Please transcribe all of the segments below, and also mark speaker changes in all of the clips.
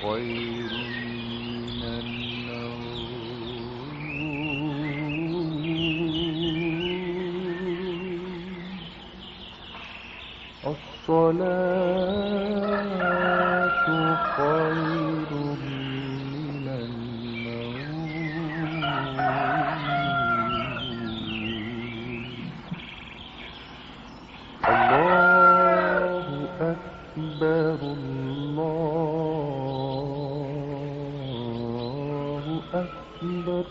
Speaker 1: خير من النوم. الصلاة خير من النوم. الله أكبر الله أكبر.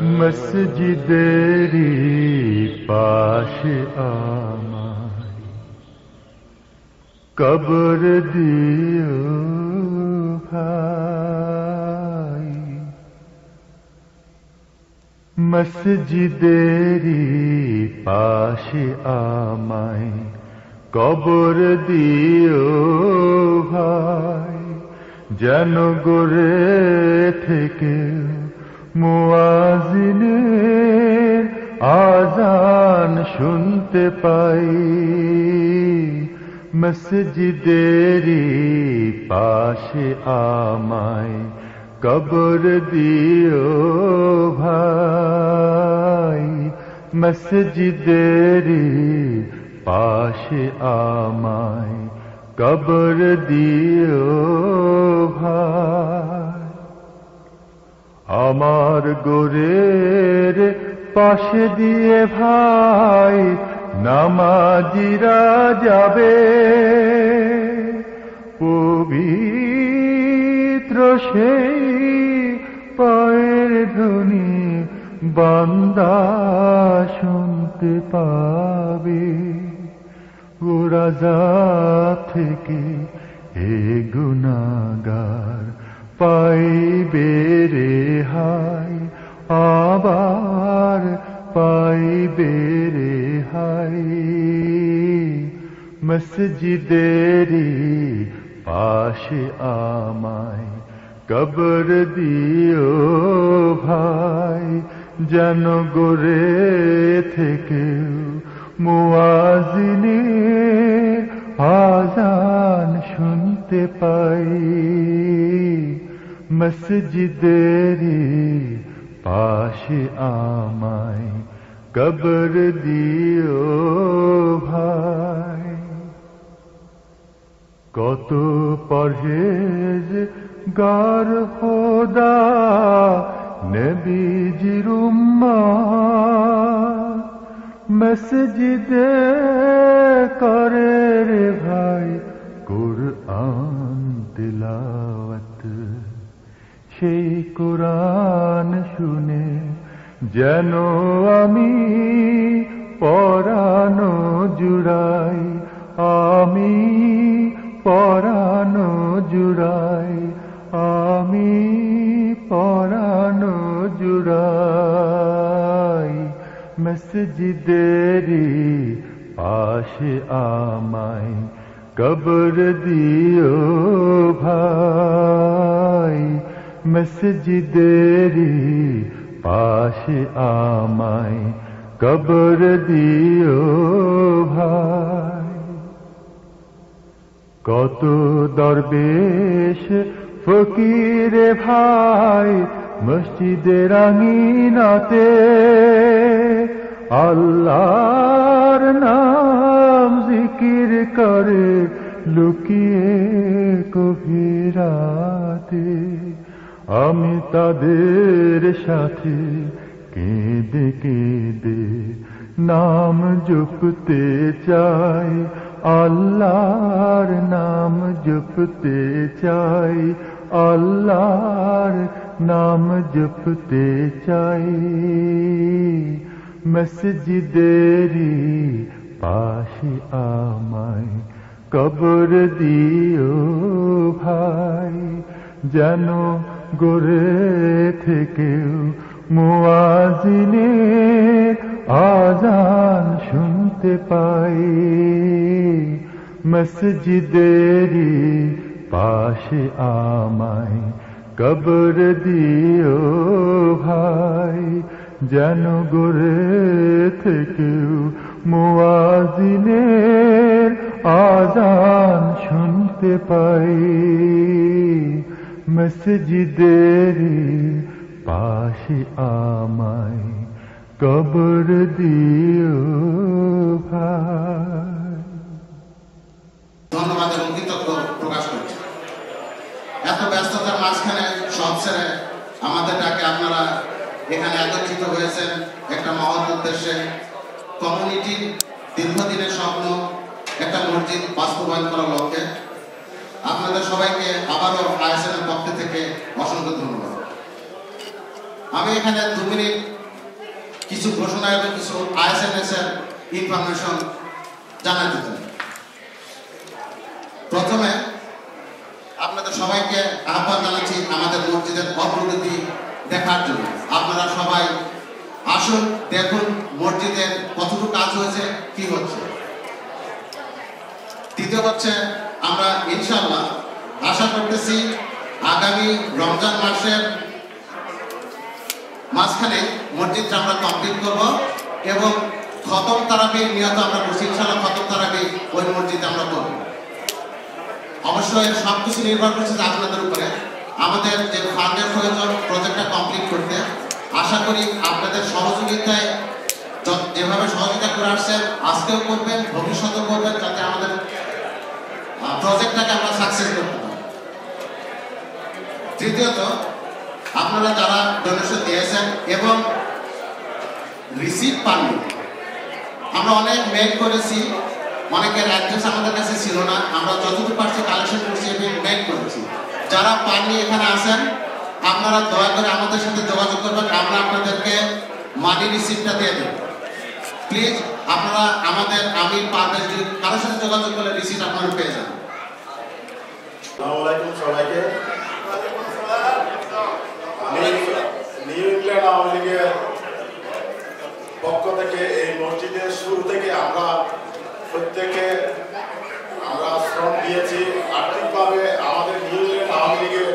Speaker 2: মসজিদেরি পাশে আমায় কবর দিও ভাই। মসজিদেরি পাশে আমায় কবর দিও ভাই। যেন গড়ে থেকে মুয়াজ্জিনের আযান শুনতে পাই। মসজিদেরি পাশে আমায় কবর দিও ভাই। মসজিদেরি পাশে আমায় কবর দিও ভাই। আমার গোরের পাশে দিয়ে ভাই নামাজিরা যাবে। পবিত্র সেই পায়ের ধ্বনি বান্দা শুনতে পাবে। ও রাজা থেকে হে গুনাহগার পাইবে রেহাই। আবার পাইবে রেহাই। মসজিদেরি পাশে আমায় কবর দিও ভাই। যেন গড়ে থেকে মুয়াজ্জিনের আযান শুনতে পাই। মসজিদেরি পাশে আমায় কবর দিও ভাই। কত পরহেজগার খোদা নবীজির উম্মত মসজিদে করে রে ভাই কুরআন তিলাওয়াত। সেই কুরআন শুনে যেন আমি পরানো জুড়াই। আমি পরানো জুড়াই। আমি পরানো জুড়াই। মসজিদেরি পাশে আমায় কবর দিও ভাই। মসজিদেরি পাশে আমায় কবর দিও ভাই। কত দরবেশ ফকিরে ভাই মসজিদের আঙিনাতে আল্লাহর নাম জিকির করে লুকিয়ে গভীরাতে। আমি তাদের সাথে কেঁদে কেঁদে নাম জপতে চাই। আল্লাহর নাম জপতে চাই। আল্লাহর নাম জপতে চাই। মসজিদেরি পাশে আমায় কবর দিও ভাই। যেন গড়ে থেকেও মুয়াজ্জিনের আযান শুনতে পাই। মসজিদেরি পাশে আমায় কবর দিও ভাই। যেন গড়ে থেকেও মুয়াজ্জিনের আযান শুনতে থামতে পাই মসজিদের পাশে আমায় কবর দিও ভাই।
Speaker 3: ধন্যবাদ এবং কৃতজ্ঞ প্রকাশ করছি। এত ব্যস্ততার মাঝখানে সব ছেড়ে আমাদের ডাকে আপনারা এখানে একত্রিত হয়েছেন একটা মহৎ উদ্দেশ্যে, কমিউনিটির দীর্ঘদিনের স্বপ্ন একটা মসজিদ বাস্তবায়ন করার লক্ষ্যে। আপনাদের সবাইকে আবারও আইএসএনের পক্ষ থেকে অসংখ্য ধন্যবাদ। আমি এখানে 2 মিনিট কিছু ঘোষণা এবং কিছু আইএসএনএস এর ইনফরমেশন জানাতে চাই। প্রথমে আপনাদের সবাইকে আহ্বান জানাচ্ছি আমাদের মসজিদের অগ্রগতি দেখার জন্য। আপনারা সবাই আসুন, দেখুন মসজিদের কতটুকু কাজ হয়েছে, কি হচ্ছে। দ্বিতীয় হচ্ছে, আমরা ইনশাআল্লাহ আশা করতেছি আগামী রমজান মাসের মাঝখানে মসজিদটা আমরা কমপ্লিট করব এবং খতম তারাবি নিয়ত আমরা করছি। ইনশাআল্লাহ খতম তারাবি ওই মসজিদে আমরা করব। অবশ্যই সবকিছু নির্ভর করছে আপনাদের উপরে। আমাদের যে ফান্ডের প্রয়োজন প্রজেক্টটা কমপ্লিট করতে, আশা করি আপনাদের সহযোগিতায় যেভাবে সহযোগিতা করে আসছেন আজকেও করবেন, ভবিষ্যতেও করবেন, যাতে আমাদের প্রজেক্টটাকে আমরা সাকসেস করতে পারি। তৃতীয়ত, আপনারা যারা ডোনেশন দিয়েছেন এবং রিসিভ পাননি, আমরা অনেক মেইল করেছি, অনেকের অ্যাড্রেস আমাদের কাছে ছিল না, আমরা যতটুকু পারছি কালেকশন করছি এবং মেইল করেছি। যারা পাননি এখানে আসেন, আপনারা দয়া করে আমাদের সাথে যোগাযোগ করবেন, আমরা আপনাদেরকে মানি রিসিপ্টটা দিয়ে দেব। প্লিজ আপনারা আমাদের আমির পারভেজ কারোর সাথে যোগাযোগ করলে রিসিপ্ট আপনারা পেয়ে যাবেন।
Speaker 4: আসসালামু আলাইকুম সবাইকে। আমি নিউ ইংল্যান্ড আওয়ামী লীগের পক্ষ থেকে এই মসজিদের শুরু থেকে আমরা প্রত্যেকে শ্রম দিয়েছি। আর্থিকভাবে আমাদের নিউ ইংল্যান্ড আওয়ামী লীগের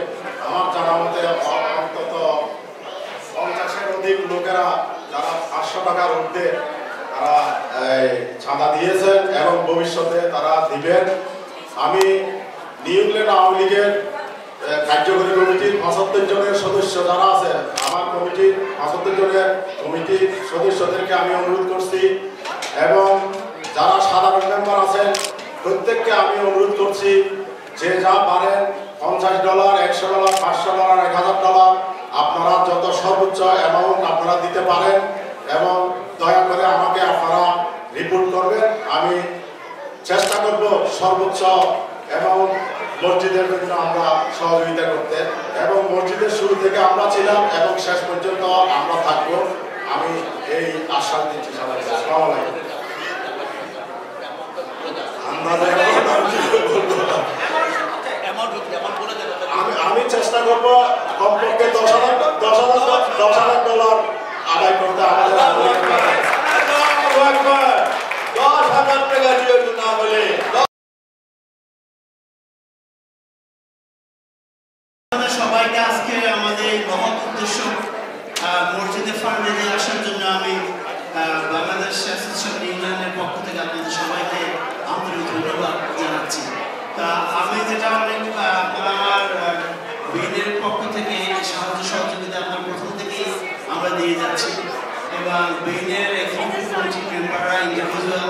Speaker 4: আমার জানা মতে অন্তত 50-এর অধিক লোকেরা যারা 500 টাকার ঊর্ধ্বে তারা চাঁদা দিয়েছেন এবং ভবিষ্যতে তারা দিবেন। আমি নিউ ইংল্যান্ড আওয়ামী লীগের কার্যকরী কমিটির 75 জনের সদস্য যারা আছে, আমার কমিটির 75 জনের কমিটির সদস্যদেরকে আমি অনুরোধ করছি এবং যারা সাধারণ মেম্বার আছেন প্রত্যেককে আমি অনুরোধ করছি যে যা পারেন $50, $100, $500, $1000 আপনারা যত সর্বোচ্চ অ্যামাউন্ট আপনারা দিতে পারেন এবং দয়া করে আমাকে আপনারা রিপোর্ট করবেন। আমি চেষ্টা করব সর্বোচ্চ অ্যামাউন্ট মসজিদের জন্য আমরা সহযোগিতা করতে এবং মসজিদের শুরু থেকে আমরা ছিলাম এবং শেষ পর্যন্ত আমরা থাকবো। আমি এই আশ্বাস দিচ্ছি সবাইকে। আসসালামু আলাইকুম। আমি চেষ্টা করব কমপক্ষে $10,000 আদায় করতে। আমাদের 10,000 টাকা দিয়ে না বলে
Speaker 5: সবাইকে আজকে আমাদের এই মহৎ উদ্দেশ্য মসজিদে ফান্ডে নিয়ে আসার জন্য আমি বাংলাদেশ অ্যাসোসিয়েশন ইউনিয়নের পক্ষ থেকে আপনাদের সবাইকে আন্তরিক ধন্যবাদ জানাচ্ছি। তা আমি যেটা আমার বিএনের পক্ষ থেকে সাহায্য সহযোগিতা আমরা প্রথম থেকেই আমরা দিয়ে যাচ্ছি এবং বিএনের এক্সিকিউটিভ কমিটির মেম্বাররা ইন্ডিভিজুয়াল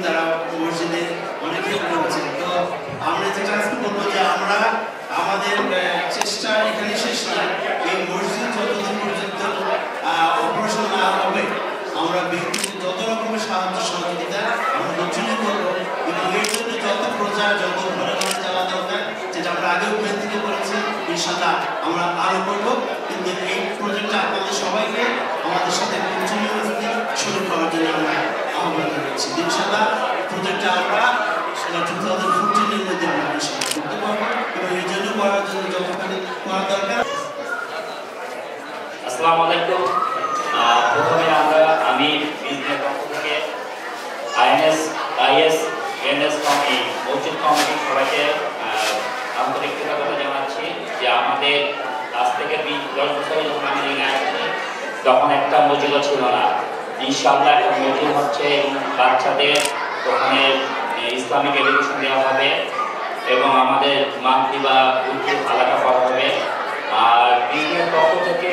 Speaker 5: তারা মসজিদে অনেক হেল্প করেছে। তো আমরা যেটা আজকে বলবো যে আমরা আমাদের চেষ্টা এখানে শেষ নয়, এই মসজিদ যতদিন পর্যন্ত অপারেশন না হবে আমরা ব্যক্তিগত যত রকমের সাহায্য সহযোগিতা আমরা কন্টিনিউ করবো এবং এর জন্য যত প্রচার যত ঘরে ঘরে যাওয়া দরকার, যেটা আমরা আগেও প্ল্যান করেছি, ইনশাআল্লাহ আমরা আরো করবো। কিন্তু এই প্রজেক্টটা আপনাদের সবাইকে আমাদের সাথে কন্টিনিউয়াসলি শুরু করার জন্য আমরা আহ্বান জানাচ্ছি। ইনশাআল্লাহ প্রজেক্টটা আমরা 2014-এর মধ্যে আমরা করতে পারবো এবং এই জন্য করার জন্য যতখানি করা দরকার।
Speaker 6: আসসালামু আলাইকুম। প্রথমে আমি বিজনেস পক্ষ থেকে আইএসএনএস কমিটি মসজিদ কমিটির সবাইকে আন্তরিক কৃতজ্ঞতা জানাচ্ছি যে আমাদের আজ থেকে 10 বছর যখন আমি নিয়ে আসছি তখন একটা মসজিদও ছিল না। ইনশাআল্লাহ একটা মসজিদ হচ্ছে এবং বাচ্চাদের ওখানে ইসলামিক এডুকেশন দেওয়া হবে এবং আমাদের মান্থলি বা উইকলি হালাকা করা হবে। আর বিজনেস পক্ষ থেকে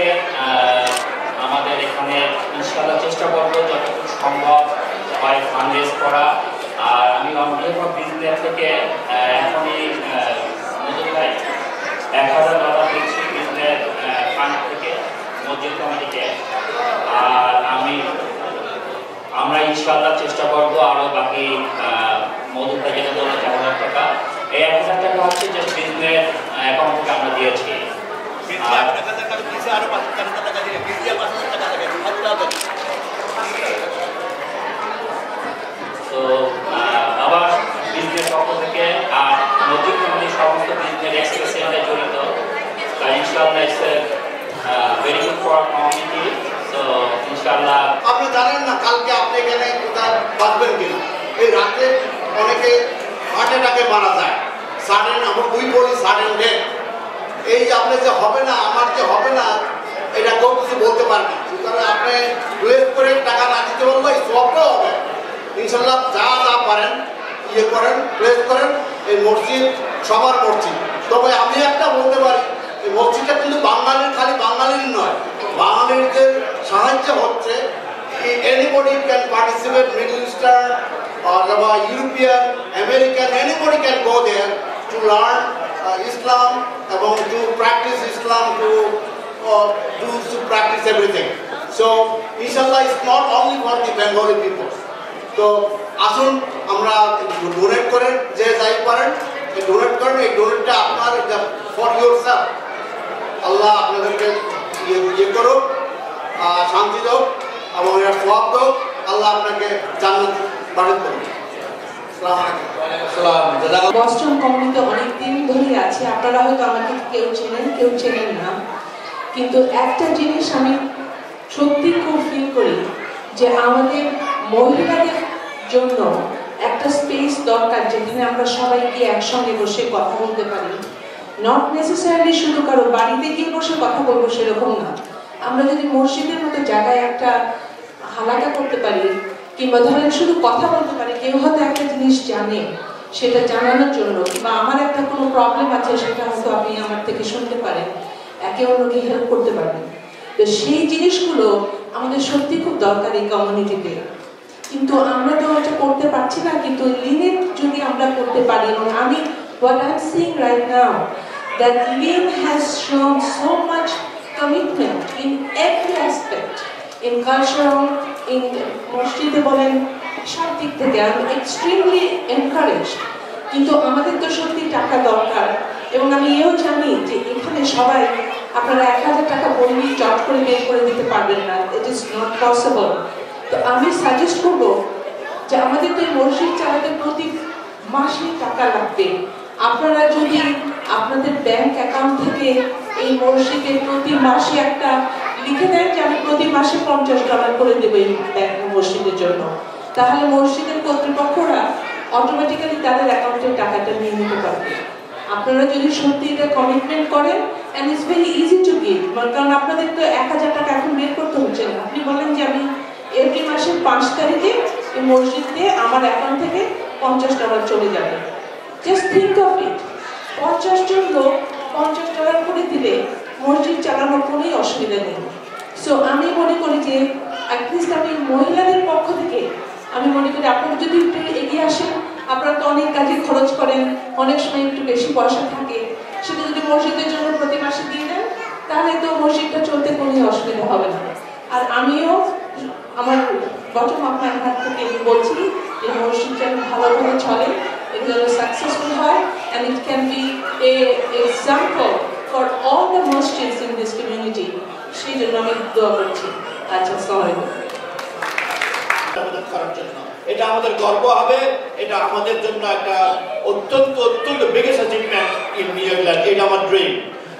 Speaker 6: আমাদের এখানে ইনশাআল্লাহ চেষ্টা করবো যতটুকু সম্ভব হয় ফান্ড রেজ করা। আর আমি অন বিহাফ অফ বিজনেস থেকে এখনই মজুদ ভাই $1000 দিচ্ছি বিজনেস ফান্ড থেকে মসজিদ কমিটিকে। আর আমরা ইনশাআল্লাহ চেষ্টা করবো আরও বাকি মজুদ ভাই যেটা বললো 4000 টাকা, এই 1000 টাকা হচ্ছে যে বিজনেস অ্যাকাউন্ট থেকে আমরা দিয়েছি। তো আবার বিজনেস পক্ষ থেকে আর মসজিদ কমিটির সমস্ত বিজনেস এক্সপ্রেসে জড়িত, তাই ইনশাআল্লাহ it's very good for community. তো ইনশাআল্লাহ
Speaker 7: আপনি জানেন না কালকে আপনি এখানে কোথায় বাঁচবেন কিনা। এই রাতে অনেকে হার্ট অ্যাটাকে মারা যায়, সাডেন, আমরা বলি সাডেন ডেথ। এই যে আপনি যে হবে না, আমার যে হবে না, এটা কেউ কিছু বলতে পারে না। সুতরাং আপনি প্লেস করে টাকা না দিতে পারবো, এই সবটাও হবে ইনশাল্লাহ। যা যা পারেন ইয়ে করেন, প্লেস করেন। এই মসজিদ সবার মসজিদ। তবে আমি একটা বলতে পারি, এই মসজিদটা কিন্তু বাঙালির, খালি বাঙালির নয়, বাঙালিদের সাহায্য হচ্ছে। Anybody can participate, middle eastern or European, American, anybody can go there to learn Islam, about to practice Islam, to practice everything. So inshallah it's not only for the Bengali people. So আসুন আমরা donate করেন, যে যাই পারেন donate করেন। এই ডোনেটটা আপনার for yourself. আল্লাহ আপনাদেরকে ইয়ে করুক, শান্তি দাও এবং এর সওয়াব দাও। আল্লাহ আপনাকে জান্নাত বাড়ি করুন।
Speaker 8: বস্টন কমিউনিটিতে অনেক দিন ধরে আছে, আপনারা হয়তো আমাকে কেউ চেনেন কেউ চেনেন না, কিন্তু একটা জিনিস আমি সত্যি খুব ফিল করি যে আমাদের মহিলাদের জন্য একটা স্পেস দরকার যেখানে আমরা সবাই গিয়ে একসঙ্গে বসে কথা বলতে পারি। নট নেসেসারিলি শুধু কারো বাড়িতে গিয়ে বসে কথা বলবো সেরকম না, আমরা যদি মসজিদের মতো জায়গায় একটা হালাকা করতে পারি কিংবা ধরেন শুধু কথা বলতে পারি, কেউ হয়তো একটা জিনিস জানে সেটা জানানোর জন্য, কিংবা আমার একটা কোনো প্রবলেম আছে সেটা হয়তো আপনি আমার থেকে শুনতে পারেন, একে অন্যকে হেল্প করতে পারেন। তো সেই জিনিসগুলো আমাদের সত্যি খুব দরকার এই কমিউনিটিতে। কিন্তু আমরা তো এটা করতে পারছি না, কিন্তু লিনের যদি আমরা করতে পারি, এবং আমি what I'm seeing right now that Lin has shown so much commitment in every aspect, in cultural, in মসজিদে বলেন, সব দিক থেকে আমি এক্সট্রিমলি এনকারেজড। কিন্তু আমাদের তো সত্যি টাকা দরকার, এবং আমি এও জানি যে এখানে সবাই আপনারা 1000 টাকা বললেই চট করে বের করে দিতে পারবেন না, ইট ইজ নট পসিবল। তো আমি সাজেস্ট করবো যে আমাদের তো এই মসজিদ চালাতে প্রতি মাসে টাকা লাগবে। আপনারা যদি আপনাদের ব্যাংক অ্যাকাউন্ট থেকে এই মসজিদে প্রতি মাসে একটা লিখে দেন যে আমি প্রতি মাসে $50 করে দেবো এই মসজিদের জন্য, তাহলে মসজিদের কর্তৃপক্ষরা অটোমেটিক্যালি তাদের অ্যাকাউন্টের টাকাটা নিয়ে নিতে পারবে। আপনারা যদি সত্যি এটা কমিটমেন্ট করেন, and it's very easy to give, কারণ আপনাদের তো 1000 টাকা এখন বের করতে হচ্ছে না। আপনি বলেন যে আমি এভরি মাসের 5 তারিখে এই মসজিদে আমার অ্যাকাউন্ট থেকে $50 চলে যাবে। জাস্ট থিঙ্ক অফ ইট, 50 জন লোক $50 করে দিলে মসজিদ চালানোর কোনোই অসুবিধা নেই। সো আমি মনে করি যে অ্যাটলিস্ট আমি মহিলাদের পক্ষ থেকে আমি মনে করি আপনারা যদি একটু এগিয়ে আসেন, আপনারা তো অনেক কাজে খরচ করেন, অনেক সময় একটু বেশি পয়সা থাকে, সেটা যদি মসজিদের জন্য প্রতি মাসে দিয়ে দেন তাহলে তো মসজিদটা চলতে কোনো অসুবিধা হবে না। আর আমিও আমার বটম আপনার হাত থেকে বলছি যে মসজিদ যেন ভালোভাবে চলে, এটা যেন সাকসেসফুল হয়, and it can be a example for all the masjids in this community. সেই জন্য আমি দোয়া করছি। আচ্ছা, আসসালামু আলাইকুম।
Speaker 7: এটা আমাদের গর্ব হবে, এটা আমাদের জন্য একটা অত্যন্ত অত্যন্ত বিগেস্ট অ্যাচিভমেন্ট ইন নিউজিল্যান্ড। এটা আমার ড্রিম,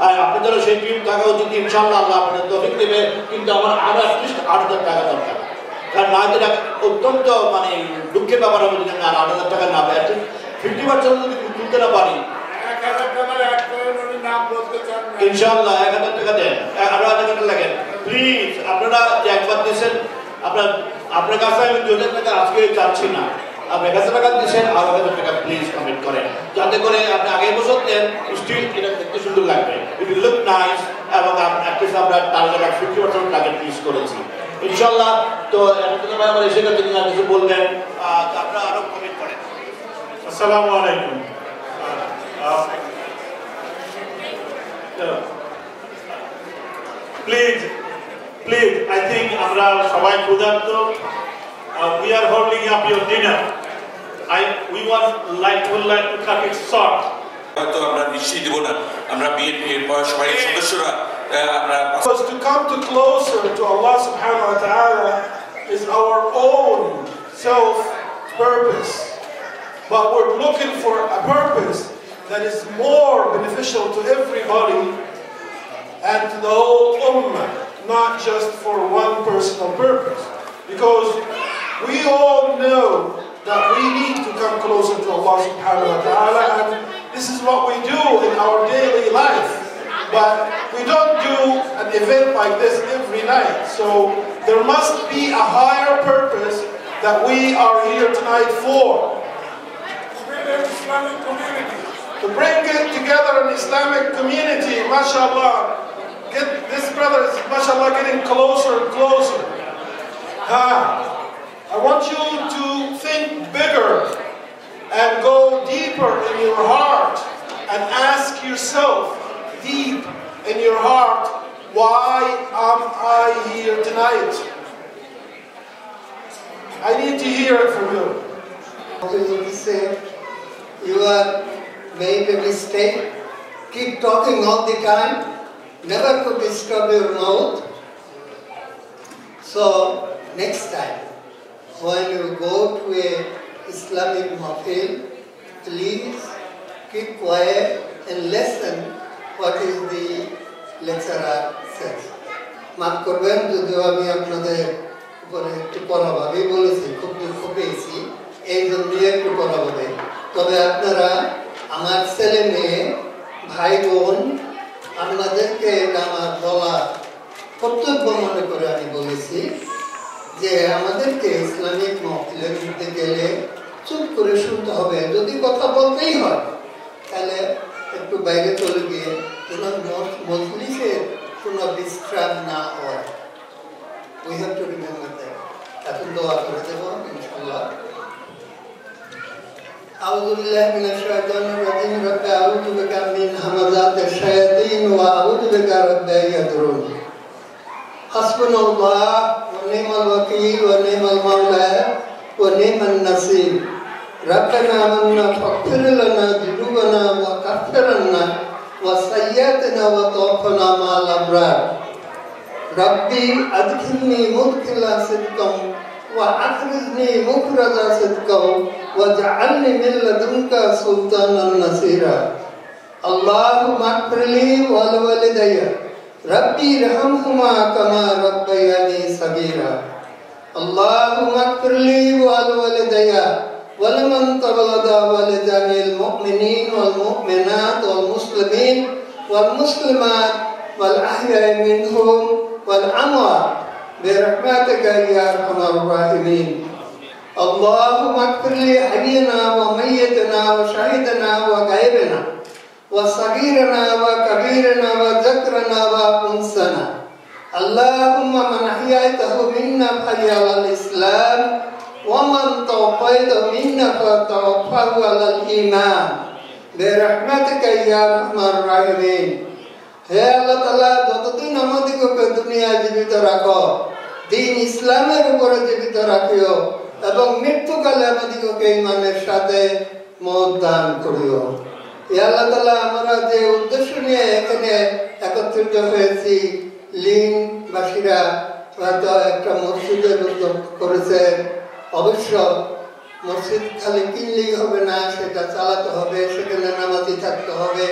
Speaker 7: আর আপনাদেরও সেই ড্রিম থাকা উচিত। ইনশাআল্লাহ আল্লাহ আপনাদের তৌফিক দেবে, কিন্তু আমার আরো অ্যাটলিস্ট 8000 টাকা দরকার। কারণ না এটা অত্যন্ত মানে দুঃখের ব্যাপার হবে যদি আমি 8000 টাকা না পাই, 50% যদি তুলতে না পারি। ইনশাআল্লাহ 1000 টাকা দেন, 1000 টাকা লাগেন প্লিজ। আপনারা যে একবার দিয়েছেন, আপনার কাছে আমি 2000 টাকা আজকে চাচ্ছি না, আপনি 1000 টাকা দিয়েছেন আর 1000 টাকা প্লিজ কমেন্ট করেন, যাতে করে আপনি আগে বছর দেন স্টিল এটা দেখতে সুন্দর লাগবে, ইট উইল লুক নাইস, এবং অ্যাটলিস্ট আমরা টার্গেট 50% টার্গেট রিচ করেছি ইনশাআল্লাহ। তো এতদিন ভাই আমার এসে গেছে, তিনি আর কিছু বলবেন, আপনারা আরো কমেন্ট করেন।
Speaker 4: আসসালামু আলাইকুম। প্লিজ I think আমরা সবাই ক্ষুধার্ত, we are holding up your dinner. We would like to cut it short.
Speaker 9: হয়তো আমরা নিশ্চয়ই দেব না, আমরা বিএনপির সবাই সদস্যরা আমরা
Speaker 10: to come to closer to Allah subhanahu wa ta'ala is our own self purpose, but we're looking for a purpose that is more beneficial to everybody and to the whole ummah, not just for one personal purpose, because we all know that we need to come closer to Allah subhanahu wa ta'ala, and this is what we do in our daily life. But we don't do an event like this every night. So there must be a higher purpose that we are here tonight for. To bring it together an Islamic community, mashallah. This brother is, mashallah, getting closer and closer. I want you to think bigger and go deeper in your heart and ask yourself deep in your heart, why am I here tonight? I need to hear it from you.
Speaker 11: You have made a mistake. Keep talking all the time. Never could stop your mouth. So next time, when you go to a Islamic mahfil, please keep quiet and listen what is the lecturer says. মাফ করবেন যদিও আমি আপনাদের উপরে একটু পড়াভাবে বলেছি, খুব দুঃখ পেয়েছি, এই জন্যই একটু পড়াভাবে। তবে আপনারা আমার ছেলে মেয়ে ভাই বোন, আপনাদেরকে আমার বলা কর্তব্য মনে করে আমি বলেছি যে আমাদেরকে ইসলামিক মহফিলের মধ্যে গেলে চুপ করে শুনতে হবে, যদি কথা বলতেই হয় তাহলে একটু বাইরে চলে গিয়ে যেন মজলিসের কোনো বিশ্রাম না হয়। We have to remember that. এখন দোয়া করে দেব ইনশাআল্লাহ। أعوذ بالله من الشيطان الرجيم رب أعوذ بك من همزات الشياطين وأعوذ بك رب أن يحضرون حسبنا الله ونعم الوكيل ونعم المولى ونعم النصير ربنا آمنا فاغفر لنا ذنوبنا وكفر عنا وسيئاتنا وتوفنا مع الأبرار ربي أدخلني مدخل صدق وأخرجني مخرج صدق واجعلني من لدنك سلطانا نصيرا اللهم اغفر لي ولوالدي ربي ارحمهما كما ربياني صغيرا اللهم اغفر لي ولوالدي ولمن تولد ولجميع المؤمنين والمؤمنات والمسلمين والمسلمات والأحياء منهم والأموات برحمتك يا أرحم الراحمين اللهم اغفر لي حينا وميتنا وشهيدنا وغائبنا وصغيرنا وكبيرنا وذكرنا وأنثانا اللهم من أحييته منا فحي على الإسلام ومن توفيته منا فتوفه على الإيمان برحمتك يا أرحم الراحمين হে আল্লাহ তাআলা, যতদিন আমাদেরকে দুনিয়ায় জীবিত রাখো, দ্বীন ইসলামের উপরে জীবিত রাখিও এবং মৃত্যুকালে আমাদেরকে ইমানের সাথে মওত দান করিও। হে আল্লাহ তাআলা, আমরা যে উদ্দেশ্য নিয়ে এখানে একত্রিত হয়েছি, লিনবাসীরা হয়তো একটা মসজিদের উদ্যোগ করেছে। অবশ্য মসজিদ খালি কিনলেই হবে না, সেটা চালাতে হবে, সেখানে নামাজি থাকতে হবে,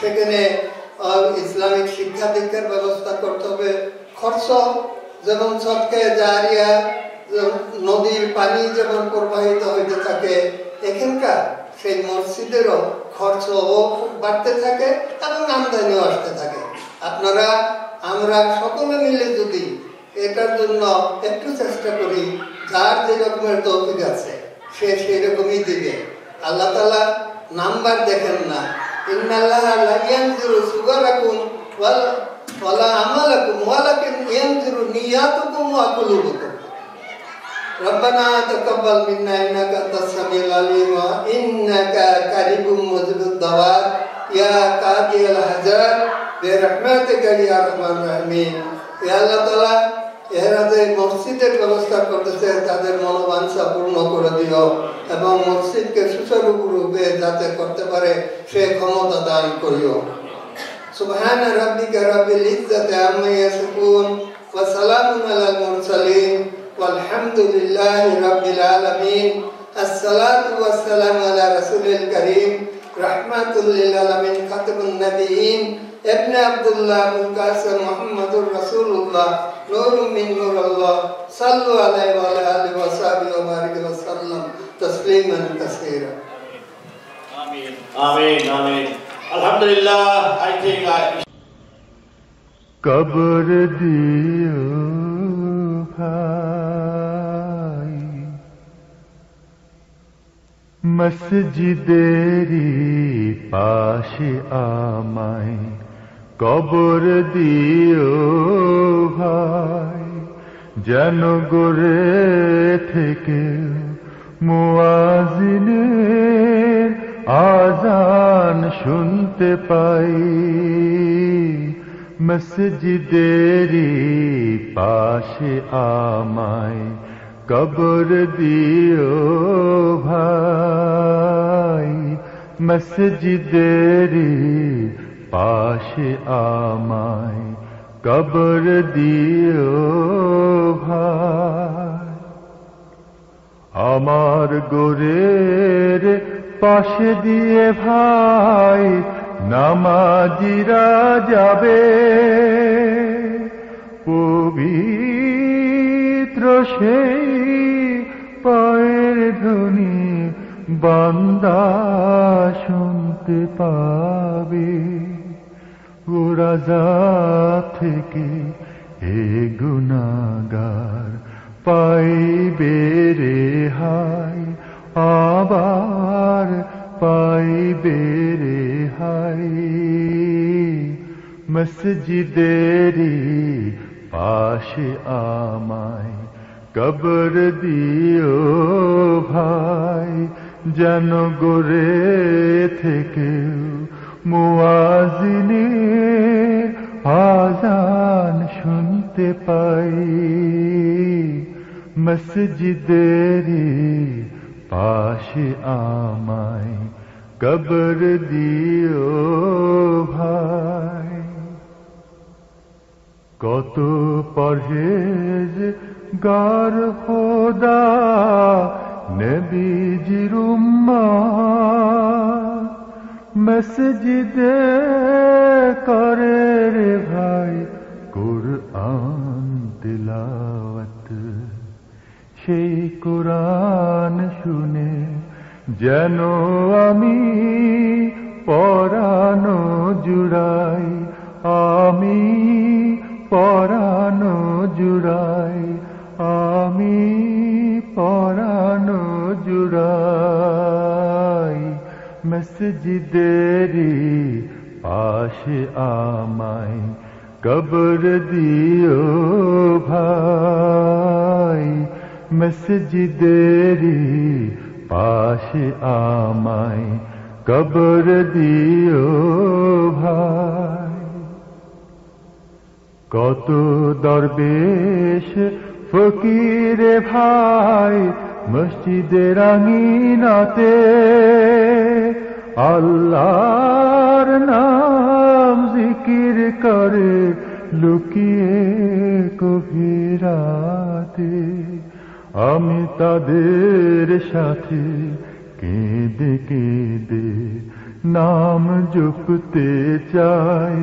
Speaker 11: সেখানে ইসলামিক শিক্ষা দীক্ষার ব্যবস্থা করতে হবে। খরচ যেমন সদকা জারিয়া, নদীর পানি যেমন প্রবাহিত হইতে থাকে, এখানকার সেই মসজিদেরও খরচও বাড়তে থাকে এবং আমদানিও আসতে থাকে। আপনারা আমরা সকলে মিলে যদি এটার জন্য একটু চেষ্টা করি, যার যে রকমের তৌফিক আছে সে সেরকমই দিবে। আল্লাহ তাআলা নাম্বার দেখেন না। ইন্নাল্লাহা লা ইয়ানজুরু সুওয়ারাকুম ওয়ালা আমালাকুম ওয়ালাকিন ইয়ানজুরু নিয়াতুকুম ওয়া কুলুবুকুম। রব্বানা তাকাব্বাল মিন্না ইন্নাকা আনতাস সামিউল আলিম ওয়া ইন্নাকা কারিবুম মুজিবুদ দাওয়াত ইয়া কাদিয়াল হাজাত বিরহমাতিকা ইয়া আরহামার রাহিমিন। ইয়া আল্লাহ তাআলা এরা যে মসজিদের ব্যবস্থা করতেছে তাদের মনোবাঞ্ছা পূর্ণ করে দিও এবং মসজিদকে সুচারুরূপে যাতে করতে পারে সে ক্ষমতা দান করিও। সুবহান রাব্বিকা রাব্বিল ইজ্জাতি আম্মা ইয়াসিফুন ওয়া সালামুন আলাল মুরসালিন ওয়ালহামদুলিল্লাহি রাব্বিল আলামিন। আসসালাতু ওয়াসসালামু আলা রাসূলিল কারীম রাহমাতুল লিল আলামিন খাতামুন নবিয়্যিন ইবনে আব্দুল্লাহ আবুল কাসিম মুহাম্মাদুর রাসূলুল্লাহ নূরুম মিন নূরিল্লাহ সাল্লু আলাইহি ওয়া আলা আলিহি ওয়া সাহবিহি ওয়া বারিক ওয়া সাল্লাম তাসলিমান কাসীরা।
Speaker 12: আমিন আমিন আমিন। আলহামদুলিল্লাহ। I think
Speaker 2: কবর দিও ভাই মসজিদেরি পাশে আমায়, কবর দিও ভাই যেন গড়ে থেকে মুয়াজ্জিনের আজান শুনতে পাই। মসজিদেরি পাশে আমায়, কবর দিও ভাই মসজিদেরি পাশে আমায়, কবর দিও ভাই। আমার গোরের পাশে দিয়ে ভাই নামাজিরা যাবে, পবিত্র সেই পায়ের ধ্বনি বান্দা শুনতে পাবে। গোরাজাব থেকে হে গুনাহগার পাইবে রেহাই, আবার পাইবে রেহাই। মসজিদেরি পাশে আমায়, কবর দিও ভাই যেন গড়ে থেকে মুয়াজ্জিনের আজান শুনতে পাই। মসজিদেরি পাশে আমায়, কবর দিও ভাই। কত পরহেজ গার খোদা নবীজির উম্মত, মসজিদে করে রে ভাই কুরআন তিলাওয়াত। সেই কুরআন শুনে যেন আমি পরানো জুড়াই, আমি পরানো জুড়াই, আমি পরানো জুড়াই। মসজিদেরি পাশে আমায়, কবর দিও ভাই মসজিদেরি পাশে আমায়, কবর দিও ভাই। কত দরবেশ ফকিরে ভাই মসজিদের আঙিনাতে, আল্লাহর নাম জিকির করে লুকিয়ে গভীরাতে। আমি তাদের সাথে কেঁদে কেঁদে নাম জপতে চাই,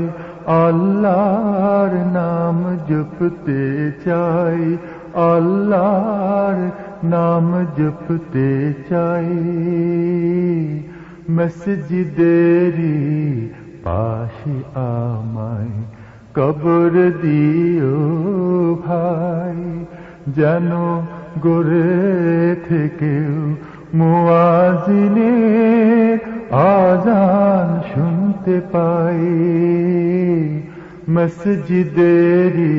Speaker 2: আল্লাহর নাম জপতে চাই, আল্লাহর নাম জপতে চাই। মসজিদেরি পাশে আমায়, কবর দিও ভাই যেন গড়ে থেকেও মুয়াজিনের আজান শুনতে পাই, মসজিদেরই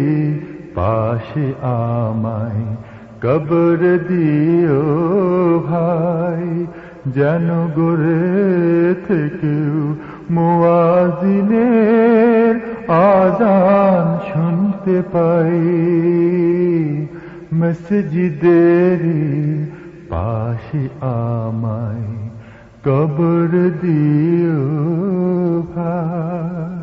Speaker 2: পাশে আমায় কবর দিও ভাই, যেন গড়ে থেকেও মুয়াজিনের আজান শুনতে পাই, মসজিদেরই পাশে আমায় কবর দিও ভাই।